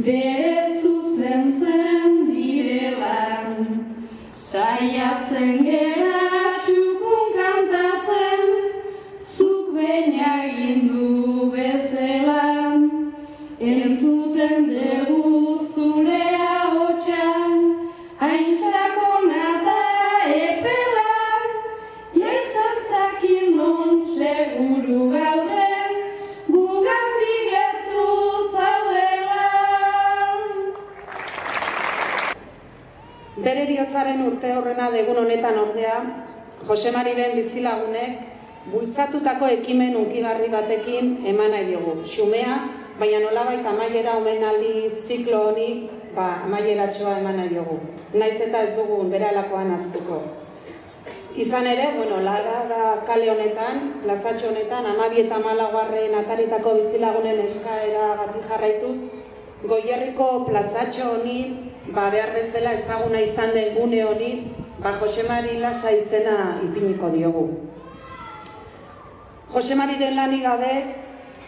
bere zuzentzen direla. Saiatzen gera txukun kantatzen, zuk baina gindu bezala. Entzuten dugu zure ahotsa, hain sakona da epela. Jaizaztakin non seguru gauden, gugandik gertu zaudela. Bere bihotzaren urte horrena degun honetan ordea, Jose Mariren bizilagunek bultzatutako ekimen hunkigarri batekin eman nahi diogu. Xumea, baina nolabait amaiera omenaldi ziklo honi amaieratxoa eman nahi diogu. Naiz eta ez dugun berehalakoan ahaztuko. Izan ere, Larada kale honetan, plazatxo honetan, 12 eta 14 ataritako bizilagunen eskaera bati jarraituz, Goierriko plazatxo honi, behar bezala ezaguna izan den gune honi, Jose Mari Lasa izena ipiniko diogu. Jose Mariren lanik gabe,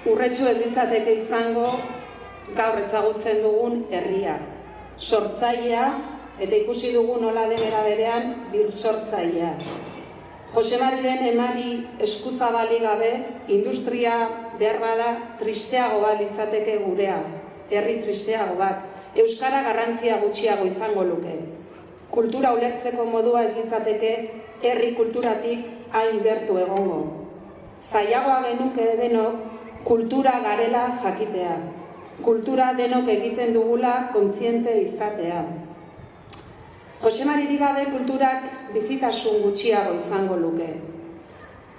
urretxu ez litzateke izango gaur ezagutzen dugun herria. Sortzailea, eta ikusi dugu nola den eraberean bir sortzailea. Jose Mariren emari eskuzabali gabe, industria behar bada tristeago bat litzateke gurea. Herri tristeago bat, euskara garrantzia gutxiago izango luke. Kultura ulertzeko modua ez litzateke herri kulturatik hain gertu egongo. Zailagoa genuke denok kultura garela jakitea. Kultura denok egiten dugula kontziente izatea. Jose Maririk gabe kulturak bizitasun gutxiago izango luke.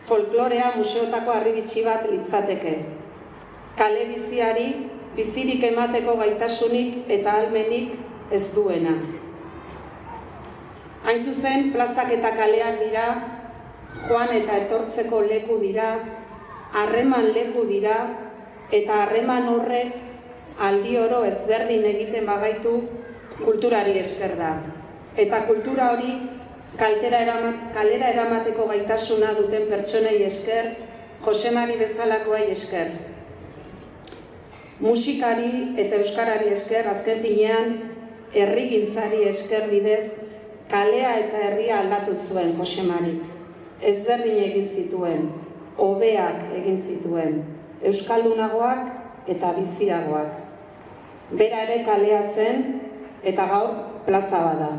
Folklorea museotako harribitxi bat litzateke. Kale biziari bizirik emateko gaitasunik eta ahalmenik ez duena. Hain zuzen, plazak eta kaleak dira, joan eta etortzeko leku dira, harreman leku dira, eta harreman horrek aldi oro ezberdin egiten bagaitu kulturari esker da. Eta kultura hori kalera eramateko gaitasuna duten pertsonei esker, Jose Mari bezalakoai esker. Musikari eta euskarari esker, azken finean, herrigintzari esker bidez, kalea eta herria aldatu zuen Jose Marik. Ezberdin egin zituen, hobeak egin zituen, euskaldunagoak eta biziagoak. Bera ere kalea zen eta gaur plaza bada.